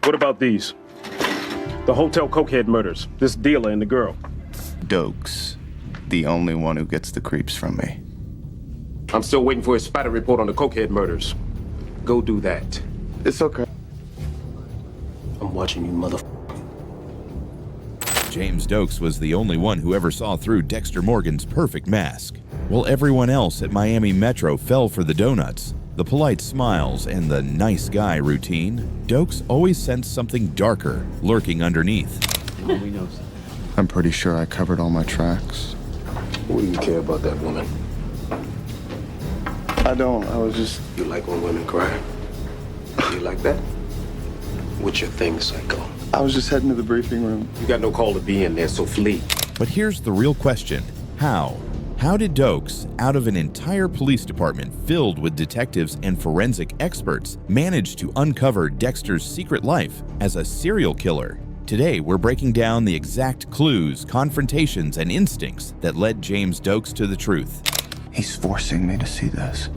What about these? The hotel cokehead murders, this dealer and the girl. Doakes, the only one who gets the creeps from me. I'm still waiting for his spatter report on the cokehead murders. Go do that. It's okay. I'm watching you, motherfucker. James Doakes was the only one who ever saw through Dexter Morgan's perfect mask. While everyone else at Miami Metro fell for the donuts, the polite smiles, and the nice guy routine, Doakes always sensed something darker lurking underneath. I'm pretty sure I covered all my tracks. What do you care about that woman? I don't. I was just... You like when women cry? You like that? What's your thing, psycho? I was just heading to the briefing room. You got no call to be in there, so flee. But here's the real question. How? How did Doakes, out of an entire police department filled with detectives and forensic experts, manage to uncover Dexter's secret life as a serial killer? Today, we're breaking down the exact clues, confrontations, and instincts that led James Doakes to the truth. He's forcing me to see this.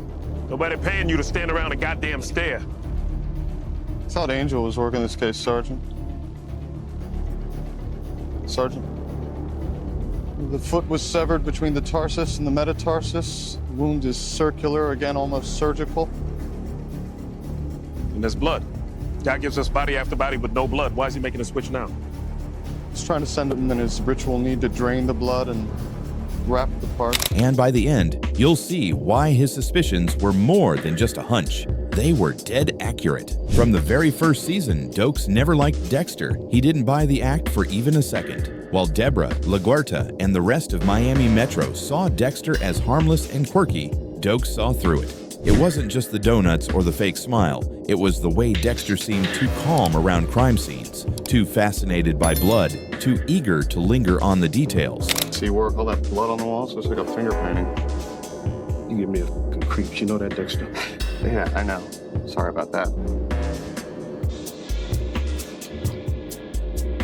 Nobody paying you to stand around and goddamn stare. I thought Angel was working this case, Sergeant. Sergeant? The foot was severed between the tarsus and the metatarsus. The wound is circular, again almost surgical. And there's blood. Guy gives us body after body with no blood. Why is he making a switch now? He's trying to send him in his ritual need to drain the blood and wrap the part. And by the end, you'll see why his suspicions were more than just a hunch. They were dead accurate. From the very first season, Doakes never liked Dexter. He didn't buy the act for even a second. While Deborah, LaGuerta, and the rest of Miami Metro saw Dexter as harmless and quirky, Doakes saw through it. It wasn't just the donuts or the fake smile. It was the way Dexter seemed too calm around crime scenes, too fascinated by blood, too eager to linger on the details. See work, all that blood on the walls? Looks like a finger painting. You give me a fucking creeps. You know that, Dexter? Yeah, I know. Sorry about that.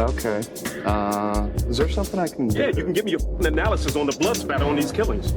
Okay. Is there something I can do? Yeah, you can give me your fucking analysis on the blood spatter on these killings.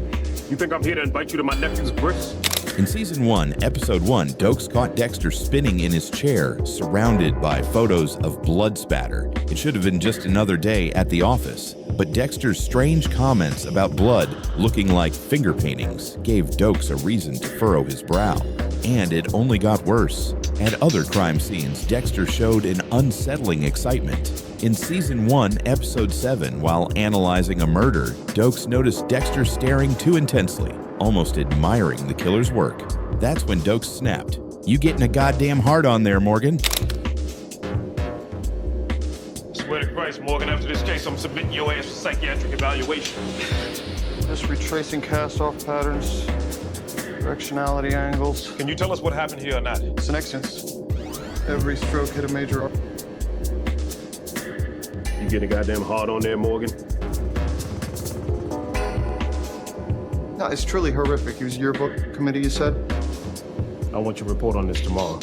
You think I'm here to invite you to my nephew's grist? In Season 1, Episode 1, Doakes caught Dexter spinning in his chair, surrounded by photos of blood spatter. It should have been just another day at the office. But Dexter's strange comments about blood looking like finger paintings gave Doakes a reason to furrow his brow. And it only got worse. At other crime scenes, Dexter showed an unsettling excitement. In Season 1, Episode 7, while analyzing a murder, Doakes noticed Dexter staring too intensely, almost admiring the killer's work. That's when Doakes snapped. "You getting a goddamn hard on there, Morgan?" Swear to Christ, Morgan, after this case, I'm submitting your ass for psychiatric evaluation. Just retracing cast-off patterns, directionality angles. Can you tell us what happened here or not? Synexions. Every stroke hit a major... You getting a goddamn hard on there, Morgan? No, it's truly horrific. He was yearbook committee, you said? I want your report on this tomorrow.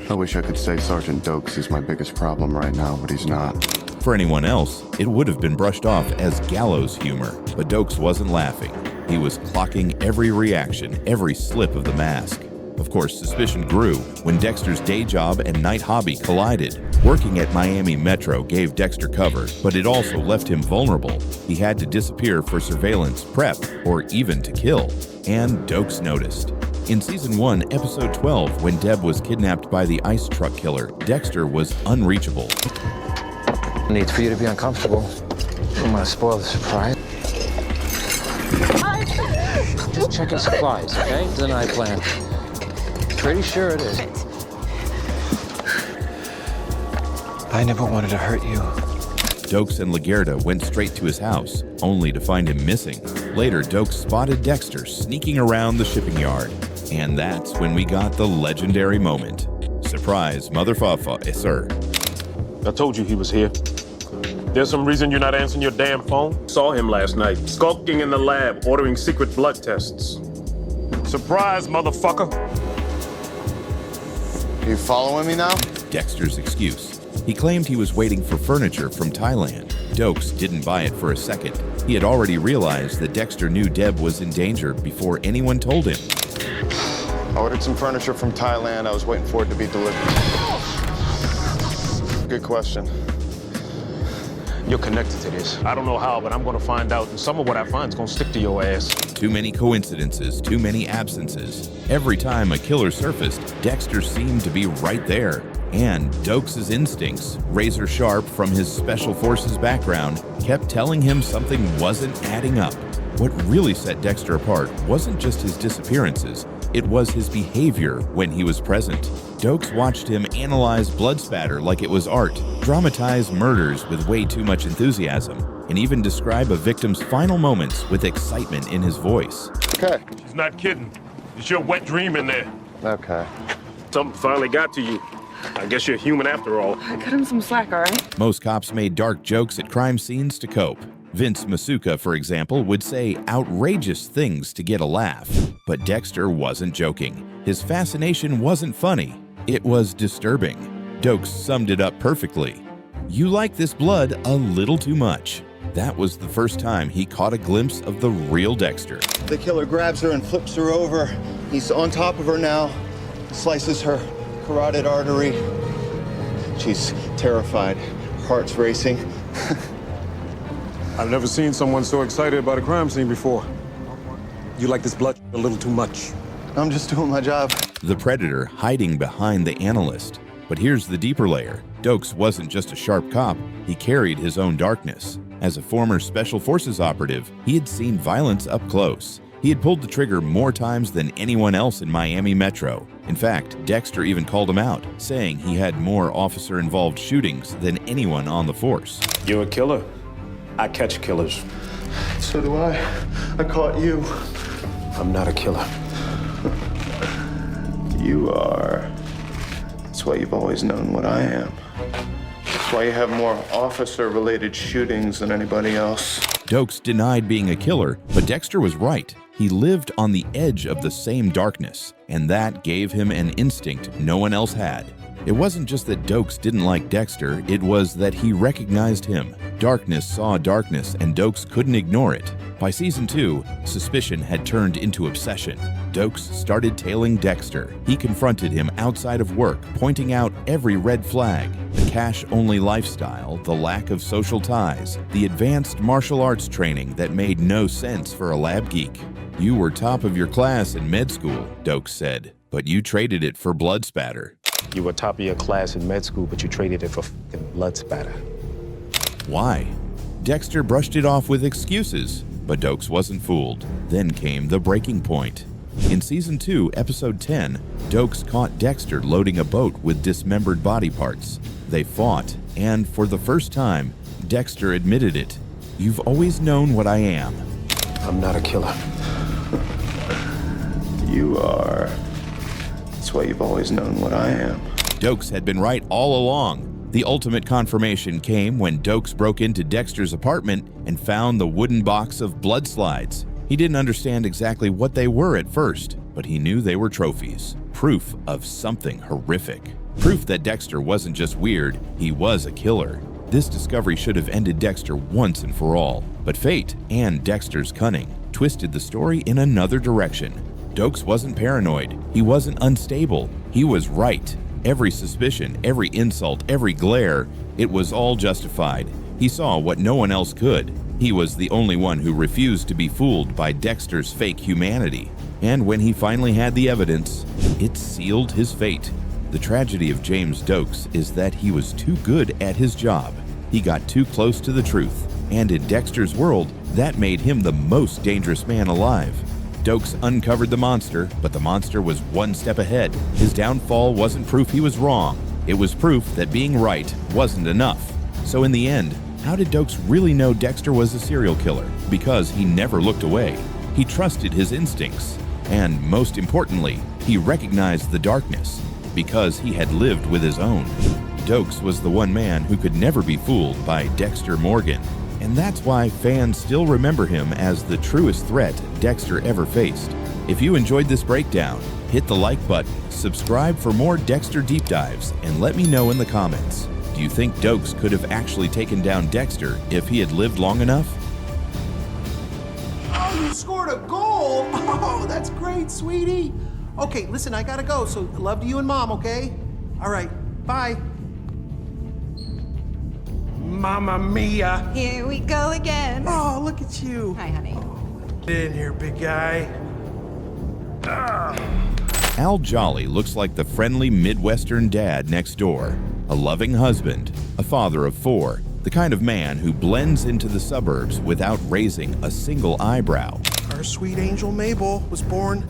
I wish I could say Sergeant Doakes is my biggest problem right now, but he's not. For anyone else, it would have been brushed off as gallows humor, but Doakes wasn't laughing. He was clocking every reaction, every slip of the mask. Of course, suspicion grew when Dexter's day job and night hobby collided. Working at Miami Metro gave Dexter cover, but it also left him vulnerable. He had to disappear for surveillance, prep, or even to kill. And Doakes noticed. In Season 1, Episode 12, when Deb was kidnapped by the ice truck killer, Dexter was unreachable. No need for you to be uncomfortable. I don't want to spoil the surprise. Just checking supplies, okay? It's a night plan. Pretty sure it is. I never wanted to hurt you. Doakes and LaGuerta went straight to his house, only to find him missing. Later, Doakes spotted Dexter sneaking around the shipping yard. And that's when we got the legendary moment. Surprise, motherfucker, sir. I told you he was here. There's some reason you're not answering your damn phone? Saw him last night, skulking in the lab, ordering secret blood tests. Surprise, motherfucker. Are you following me now? Dexter's excuse. He claimed he was waiting for furniture from Thailand. Doakes didn't buy it for a second. He had already realized that Dexter knew Deb was in danger before anyone told him. I ordered some furniture from Thailand. I was waiting for it to be delivered. Good question. You're connected to this. I don't know how, but I'm gonna find out, and some of what I find is gonna stick to your ass. Too many coincidences, too many absences. Every time a killer surfaced, Dexter seemed to be right there. And Doakes' instincts, razor sharp from his special forces background, kept telling him something wasn't adding up. What really set Dexter apart wasn't just his disappearances, it was his behavior when he was present. Doakes watched him analyze blood spatter like it was art, dramatize murders with way too much enthusiasm, and even describe a victim's final moments with excitement in his voice. Okay. She's not kidding. It's your wet dream in there. Okay. Something finally got to you. I guess you're human after all. Cut him some slack, all right? Most cops made dark jokes at crime scenes to cope. Vince Masuka, for example, would say outrageous things to get a laugh. But Dexter wasn't joking. His fascination wasn't funny. It was disturbing. Doakes summed it up perfectly. You like this blood a little too much. That was the first time he caught a glimpse of the real Dexter. The killer grabs her and flips her over. He's on top of her now, slices her carotid artery. She's terrified, heart's racing. I've never seen someone so excited about a crime scene before. You like this blood a little too much. I'm just doing my job. The predator hiding behind the analyst. But here's the deeper layer. Doakes wasn't just a sharp cop, he carried his own darkness. As a former Special Forces operative, he had seen violence up close. He had pulled the trigger more times than anyone else in Miami Metro. In fact, Dexter even called him out, saying he had more officer-involved shootings than anyone on the force. You're a killer. I catch killers. So do I. I caught you. I'm not a killer. You are. That's why you've always known what I am. That's why you have more officer-related shootings than anybody else. Doakes denied being a killer, but Dexter was right. He lived on the edge of the same darkness, and that gave him an instinct no one else had. It wasn't just that Doakes didn't like Dexter, it was that he recognized him. Darkness saw darkness, and Doakes couldn't ignore it. By season 2, suspicion had turned into obsession. Doakes started tailing Dexter. He confronted him outside of work, pointing out every red flag. The cash-only lifestyle, the lack of social ties, the advanced martial arts training that made no sense for a lab geek. You were top of your class in med school, Doakes said, but you traded it for blood spatter. You were top of your class in med school, but you traded it for f***ing blood spatter. Why? Dexter brushed it off with excuses, but Doakes wasn't fooled. Then came the breaking point. In Season 2, Episode 10, Doakes caught Dexter loading a boat with dismembered body parts. They fought, and for the first time, Dexter admitted it. You've always known what I am. I'm not a killer. You are. That's why you've always known what I am. Doakes had been right all along. The ultimate confirmation came when Doakes broke into Dexter's apartment and found the wooden box of blood slides. He didn't understand exactly what they were at first, but he knew they were trophies. Proof of something horrific. Proof that Dexter wasn't just weird, he was a killer. This discovery should have ended Dexter once and for all, but fate and Dexter's cunning twisted the story in another direction. Doakes wasn't paranoid, he wasn't unstable, he was right. Every suspicion, every insult, every glare, it was all justified. He saw what no one else could. He was the only one who refused to be fooled by Dexter's fake humanity. And when he finally had the evidence, it sealed his fate. The tragedy of James Doakes is that he was too good at his job. He got too close to the truth. And in Dexter's world, that made him the most dangerous man alive. Doakes uncovered the monster, but the monster was one step ahead. His downfall wasn't proof he was wrong. It was proof that being right wasn't enough. So in the end, how did Doakes really know Dexter was a serial killer? Because he never looked away. He trusted his instincts. And most importantly, he recognized the darkness, because he had lived with his own. Doakes was the one man who could never be fooled by Dexter Morgan. And that's why fans still remember him as the truest threat Dexter ever faced. If you enjoyed this breakdown, hit the like button, subscribe for more Dexter deep dives, and let me know in the comments. Do you think Doakes could have actually taken down Dexter if he had lived long enough? Oh, you scored a goal! Oh, that's great, sweetie! Okay, listen, I gotta go, so love to you and Mom, okay? All right, bye. Mamma mia. Here we go again. Oh, look at you. Hi, honey. Get in here, big guy. Al Jolly looks like the friendly Midwestern dad next door, a loving husband, a father of 4, the kind of man who blends into the suburbs without raising a single eyebrow. Our sweet angel Mabel was born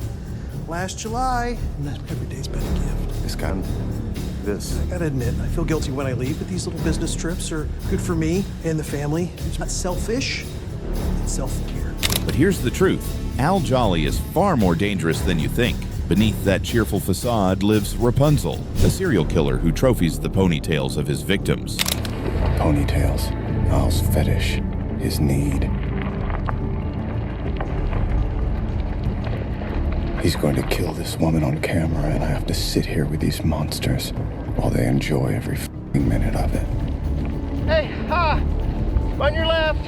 last July, and every day's been a gift. This guy, this. I gotta admit, I feel guilty when I leave, but these little business trips are good for me and the family. It's not selfish, it's self-care. But here's the truth. Al Jolly is far more dangerous than you think. Beneath that cheerful facade lives Rapunzel, a serial killer who trophies the ponytails of his victims. Ponytails. Al's fetish. His need. He's going to kill this woman on camera, and I have to sit here with these monsters while they enjoy every f***ing minute of it. Hey, on your left.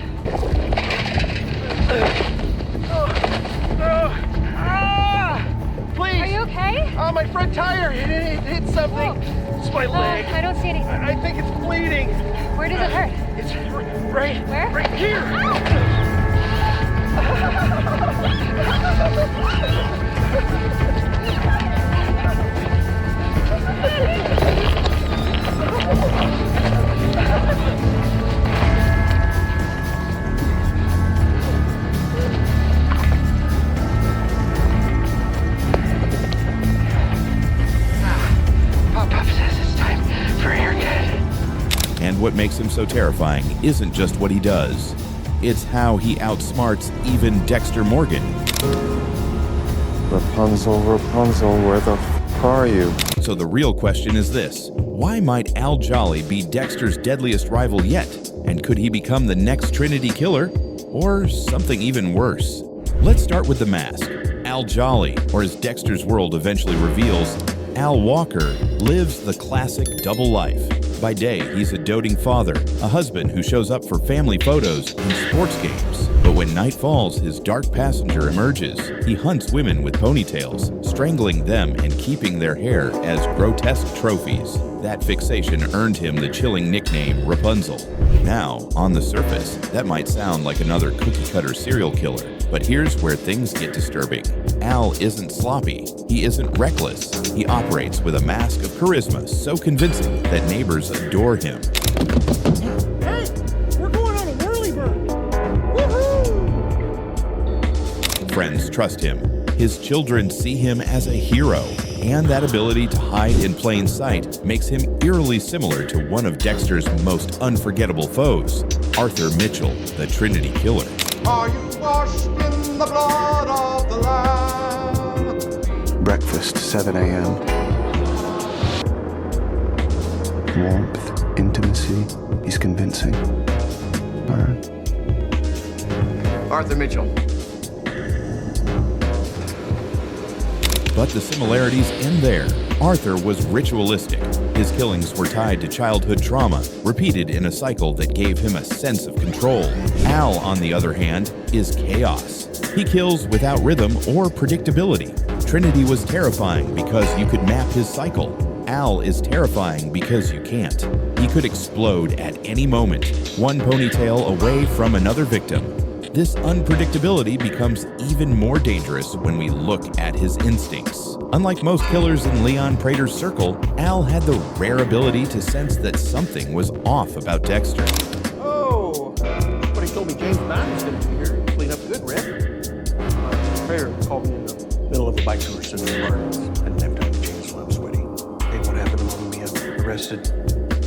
Please. Are you okay? Oh, my front tire, it hit something. Oh. It's my leg. I don't see anything. I think it's bleeding. Where does it hurt? It's right. Where? Right here. Pop says it's time for a haircut. And what makes him so terrifying isn't just what he does. It's how he outsmarts even Dexter Morgan. Rapunzel, where the f*** are you? So the real question is this. Why might Al Jolly be Dexter's deadliest rival yet? And could he become the next Trinity killer? Or something even worse? Let's start with the mask. Al Jolly, or as Dexter's World eventually reveals, Al Walker lives the classic double life. By day, he's a doting father, a husband who shows up for family photos and sports games. But when night falls, his dark passenger emerges. He hunts women with ponytails, strangling them and keeping their hair as grotesque trophies. That fixation earned him the chilling nickname Rapunzel. Now, on the surface, that might sound like another cookie-cutter serial killer. But here's where things get disturbing. Al isn't sloppy. He isn't reckless. He operates with a mask of charisma so convincing that neighbors adore him. Hey, we're going on a whirly bird. Woohoo! Friends trust him. His children see him as a hero. And that ability to hide in plain sight makes him eerily similar to one of Dexter's most unforgettable foes, Arthur Mitchell, the Trinity Killer. Are you washed in the blood of the Lamb? Breakfast, 7 a.m. Warmth, intimacy. He's convincing. All right. Arthur Mitchell. But the similarities end there. Arthur was ritualistic. His killings were tied to childhood trauma, repeated in a cycle that gave him a sense of control. Al, on the other hand, is chaos. He kills without rhythm or predictability. Trinity was terrifying because you could map his cycle. Al is terrifying because you can't. He could explode at any moment, one ponytail away from another victim. This unpredictability becomes even more dangerous when we look at his instincts. Unlike most killers in Leon Prater's circle, Al had the rare ability to sense that something was off about Dexter. Oh, somebody told me James Bond was going to be here. Clean up good, Rick. Prater called me in the middle of a bike tour sitting in the bar. I didn't have time to change, so I was sweaty. Hey, what happened to Mama Mia? Arrested.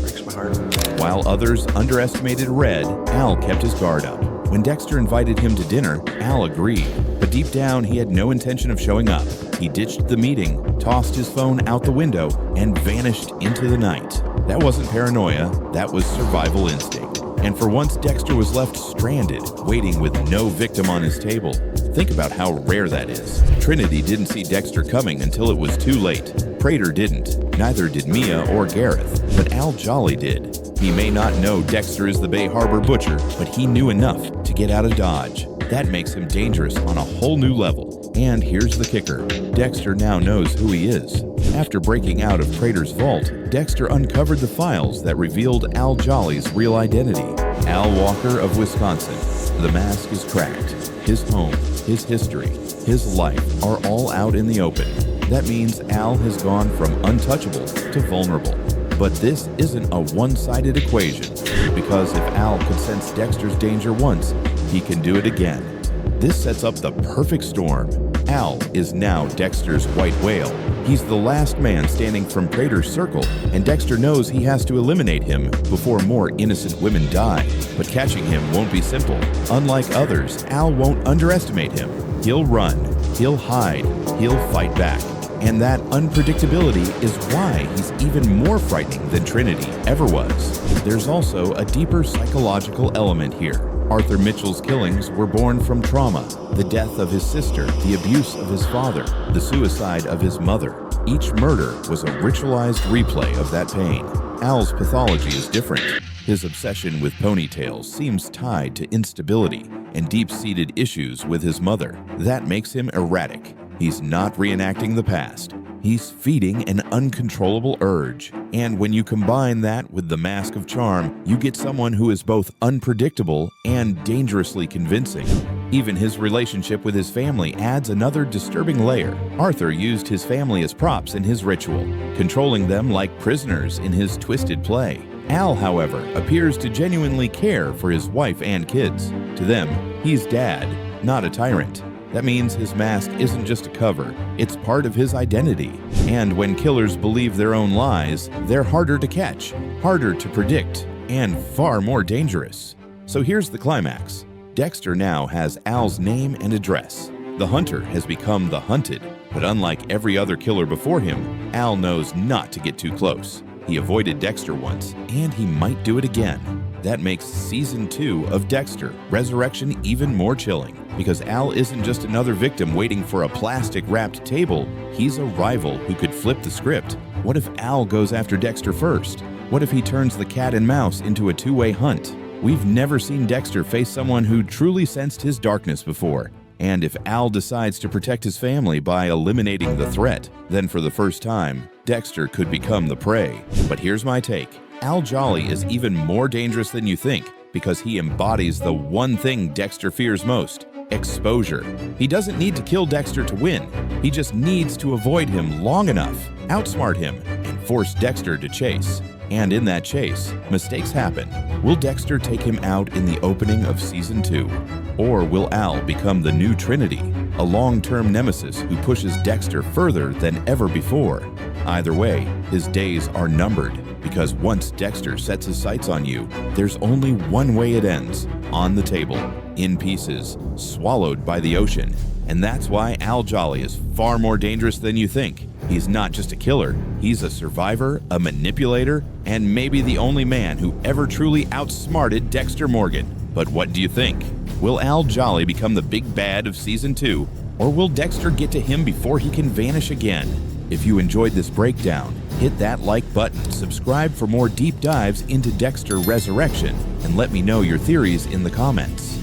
Breaks my heart. While others underestimated Red, Al kept his guard up. When Dexter invited him to dinner, Al agreed, but deep down he had no intention of showing up. He ditched the meeting, tossed his phone out the window, and vanished into the night. That wasn't paranoia, that was survival instinct. And for once, Dexter was left stranded, waiting with no victim on his table. Think about how rare that is. Trinity didn't see Dexter coming until it was too late. Prater didn't. Neither did Mia or Gareth, but Al Jolly did. He may not know Dexter is the Bay Harbor butcher, but he knew enough to get out of Dodge. That makes him dangerous on a whole new level. And here's the kicker. Dexter now knows who he is. After breaking out of Prater's vault, Dexter uncovered the files that revealed Al Jolly's real identity. Al Walker of Wisconsin. The mask is cracked. His home, his history, his life are all out in the open. That means Al has gone from untouchable to vulnerable. But this isn't a one-sided equation, because if Al could sense Dexter's danger once, he can do it again. This sets up the perfect storm. Al is now Dexter's white whale. He's the last man standing from Prater's circle, and Dexter knows he has to eliminate him before more innocent women die. But catching him won't be simple. Unlike others, Al won't underestimate him. He'll run, he'll hide, he'll fight back. And that unpredictability is why he's even more frightening than Trinity ever was. There's also a deeper psychological element here. Arthur Mitchell's killings were born from trauma, the death of his sister, the abuse of his father, the suicide of his mother. Each murder was a ritualized replay of that pain. Al's pathology is different. His obsession with ponytails seems tied to instability and deep-seated issues with his mother. That makes him erratic. He's not reenacting the past. He's feeding an uncontrollable urge. And when you combine that with the mask of charm, you get someone who is both unpredictable and dangerously convincing. Even his relationship with his family adds another disturbing layer. Arthur used his family as props in his ritual, controlling them like prisoners in his twisted play. Al, however, appears to genuinely care for his wife and kids. To them, he's dad, not a tyrant. That means his mask isn't just a cover, it's part of his identity. And when killers believe their own lies, they're harder to catch, harder to predict, and far more dangerous. So here's the climax. Dexter now has Al's name and address. The hunter has become the hunted, but unlike every other killer before him, Al knows not to get too close. He avoided Dexter once, and he might do it again. That makes Season 2 of Dexter, Resurrection, even more chilling, because Al isn't just another victim waiting for a plastic-wrapped table, he's a rival who could flip the script. What if Al goes after Dexter first? What if he turns the cat and mouse into a two-way hunt? We've never seen Dexter face someone who truly sensed his darkness before. And if Al decides to protect his family by eliminating the threat, then for the first time, Dexter could become the prey. But here's my take. Al Jolly is even more dangerous than you think because he embodies the one thing Dexter fears most: exposure. He doesn't need to kill Dexter to win. He just needs to avoid him long enough, outsmart him, and force Dexter to chase. And in that chase, mistakes happen. Will Dexter take him out in the opening of Season 2? Or will Al become the new Trinity, a long-term nemesis who pushes Dexter further than ever before? Either way, his days are numbered, because once Dexter sets his sights on you, there's only one way it ends: on the table, in pieces, swallowed by the ocean. And that's why Al Jolly is far more dangerous than you think. He's not just a killer, he's a survivor, a manipulator, and maybe the only man who ever truly outsmarted Dexter Morgan. But what do you think? Will Al Jolly become the big bad of Season 2, or will Dexter get to him before he can vanish again? If you enjoyed this breakdown, hit that like button, subscribe for more deep dives into Dexter Resurrection, and let me know your theories in the comments.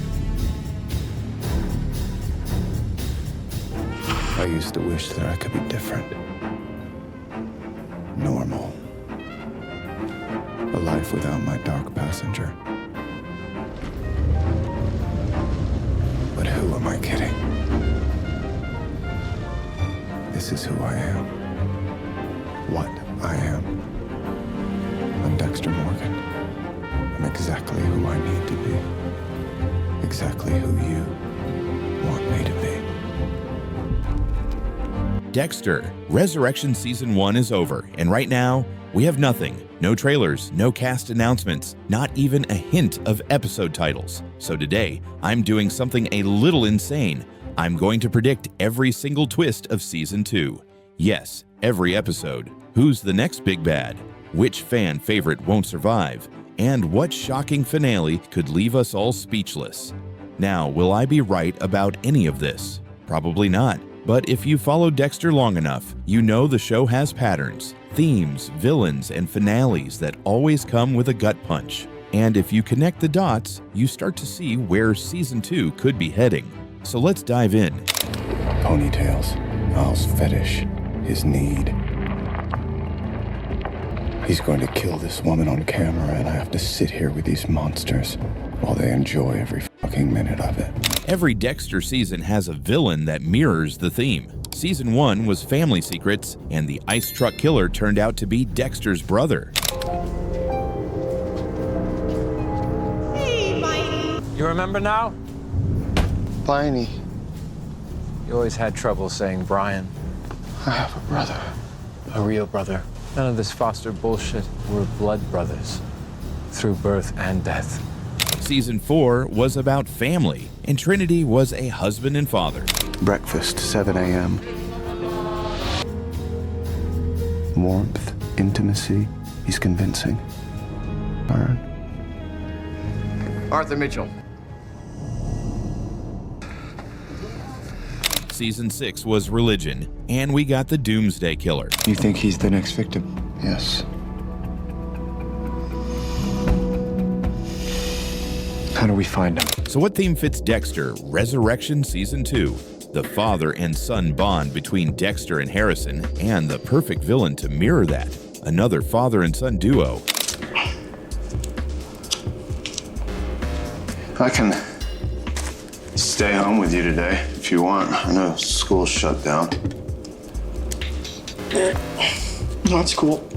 I used to wish that I could be different. Normal. A life without my dark passenger. But who am I kidding? This is who I am. What I am. I'm Dexter Morgan. I'm exactly who I need to be. Exactly who you want me to be. Dexter, Resurrection Season 1 is over, and right now, we have nothing. No trailers, no cast announcements, not even a hint of episode titles. So today, I'm doing something a little insane. I'm going to predict every single twist of Season 2. Yes, every episode. Who's the next big bad? Which fan favorite won't survive? And what shocking finale could leave us all speechless? Now, will I be right about any of this? Probably not. But if you follow Dexter long enough, you know the show has patterns, themes, villains, and finales that always come with a gut punch. And if you connect the dots, you start to see where Season 2 could be heading. So let's dive in. ponytails, Al's fetish, his need. He's going to kill this woman on camera, and I have to sit here with these monsters while they enjoy every fucking minute of it. Every Dexter season has a villain that mirrors the theme. Season 1 was family secrets, and the ice truck killer turned out to be Dexter's brother. You remember now? Pliny, You always had trouble saying Brian. I have a brother. A real brother. None of this foster bullshit. We're blood brothers. Through birth and death. Season 4 was about family, and Trinity was a husband and father. Breakfast, 7 a.m. Warmth, intimacy, he's convincing. Burn. Arthur Mitchell. Season 6 was religion, and we got the Doomsday Killer. You think he's the next victim? Yes. How do we find him? So what theme fits Dexter? Resurrection Season 2. The father and son bond between Dexter and Harrison, and the perfect villain to mirror that. Another father and son duo. I can stay home with you today if you want. I know school's shut down. No, it's cool.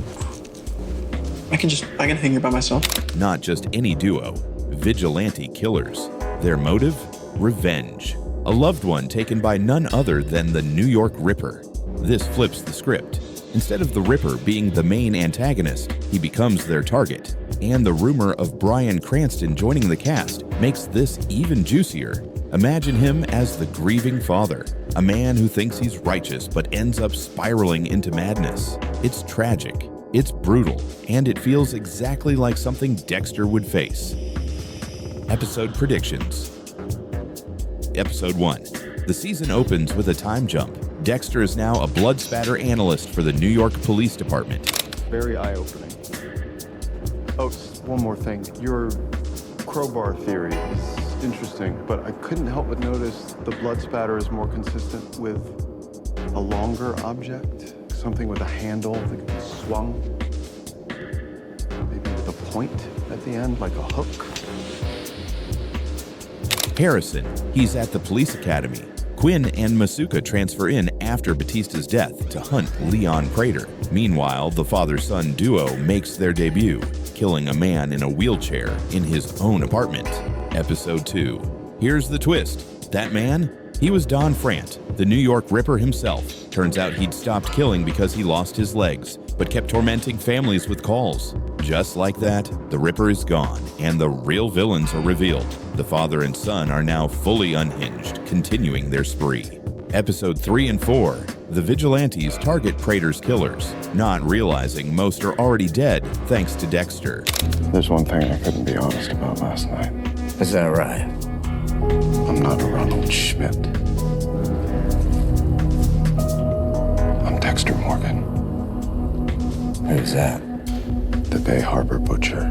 I can hang here by myself. Not just any duo, vigilante killers. Their motive? Revenge. A loved one taken by none other than the New York Ripper. This flips the script. Instead of the Ripper being the main antagonist, he becomes their target. And the rumor of Bryan Cranston joining the cast makes this even juicier. Imagine him as the grieving father, a man who thinks he's righteous but ends up spiraling into madness. It's tragic, it's brutal, and it feels exactly like something Dexter would face. Episode predictions. Episode 1. The season opens with a time jump. Dexter is now a blood spatter analyst for the New York Police Department. Very eye-opening. Oh, one more thing. Your crowbar theory is interesting, but I couldn't help but notice the blood spatter is more consistent with a longer object, something with a handle that can be swung, maybe with a point at the end, like a hook. Harrison, he's at the police academy. Quinn and Masuka transfer in after Batista's death to hunt Leon Prater. Meanwhile, the father-son duo makes their debut, killing a man in a wheelchair in his own apartment. Episode 2. Here's the twist. That man? He was Don Frant, the New York Ripper himself. Turns out he'd stopped killing because he lost his legs, but kept tormenting families with calls. Just like that, the Ripper is gone, and the real villains are revealed. The father and son are now fully unhinged, continuing their spree. Episode 3 and 4. The vigilantes target Prater's killers, not realizing most are already dead thanks to Dexter. There's one thing I couldn't be honest about last night. Is that right? I'm not a Ronald Schmidt. I'm Dexter Morgan, Who's that? the Bay Harbor Butcher.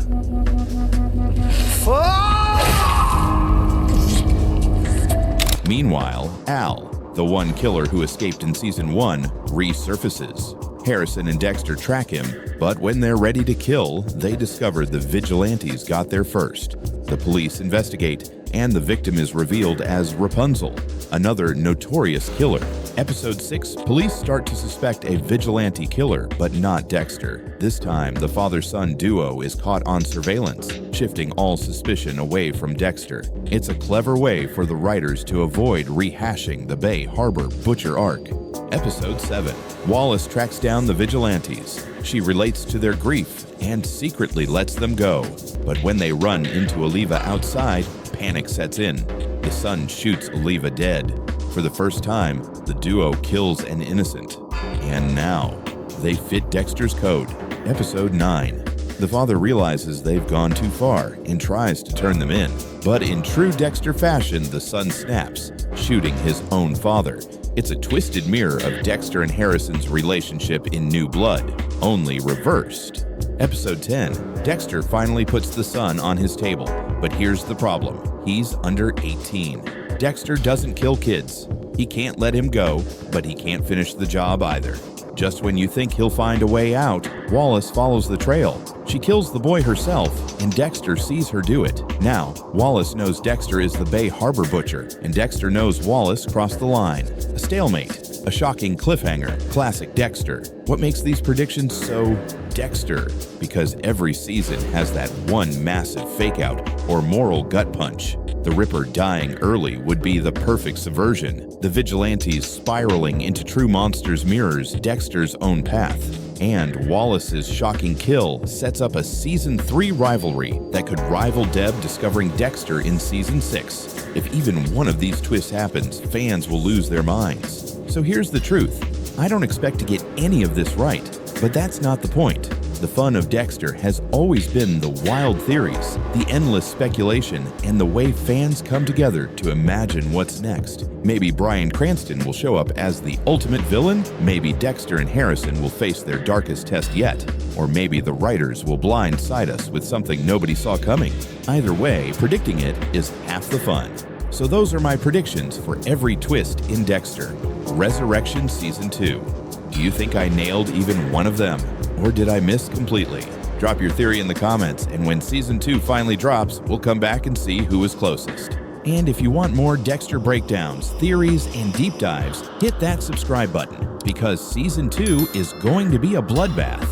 Meanwhile, Al, the one killer who escaped in Season 1, resurfaces. Harrison and Dexter track him, but when they're ready to kill, they discover the vigilantes got there first. The police investigate, and the victim is revealed as Rapunzel, another notorious killer. Episode 6, police start to suspect a vigilante killer, but not Dexter. This time, the father-son duo is caught on surveillance, shifting all suspicion away from Dexter. It's a clever way for the writers to avoid rehashing the Bay Harbor Butcher arc. Episode 7, Wallace tracks down the vigilantes. She relates to their grief and secretly lets them go. But when they run into Oliva outside, panic sets in. The son shoots Oliva dead. For the first time, the duo kills an innocent. And now, they fit Dexter's code. Episode 9. The father realizes they've gone too far and tries to turn them in. But in true Dexter fashion, the son snaps, shooting his own father. It's a twisted mirror of Dexter and Harrison's relationship in New Blood, only reversed. Episode 10. Dexter finally puts the son on his table, but here's the problem. He's under 18. Dexter doesn't kill kids. He can't let him go, but he can't finish the job either. Just when you think he'll find a way out, Wallace follows the trail. She kills the boy herself, and Dexter sees her do it. Now, Wallace knows Dexter is the Bay Harbor butcher, and Dexter knows Wallace crossed the line. A stalemate, a shocking cliffhanger, classic Dexter. What makes these predictions so Dexter? Because every season has that one massive fake-out or moral gut punch. The Ripper dying early would be the perfect subversion. The vigilantes spiraling into true monsters mirrors Dexter's own path. And Wallace's shocking kill sets up a Season 3 rivalry that could rival Deb discovering Dexter in Season 6. If even one of these twists happens, fans will lose their minds. So here's the truth. I don't expect to get any of this right, but that's not the point. The fun of Dexter has always been the wild theories, the endless speculation, and the way fans come together to imagine what's next. Maybe Bryan Cranston will show up as the ultimate villain, maybe Dexter and Harrison will face their darkest test yet, or maybe the writers will blindside us with something nobody saw coming. Either way, predicting it is half the fun. So those are my predictions for every twist in Dexter. Resurrection Season 2. Do you think I nailed even one of them? Or did I miss completely? Drop your theory in the comments, and when Season 2 finally drops, we'll come back and see who is closest. And if you want more Dexter breakdowns, theories, and deep dives, hit that subscribe button, because Season 2 is going to be a bloodbath.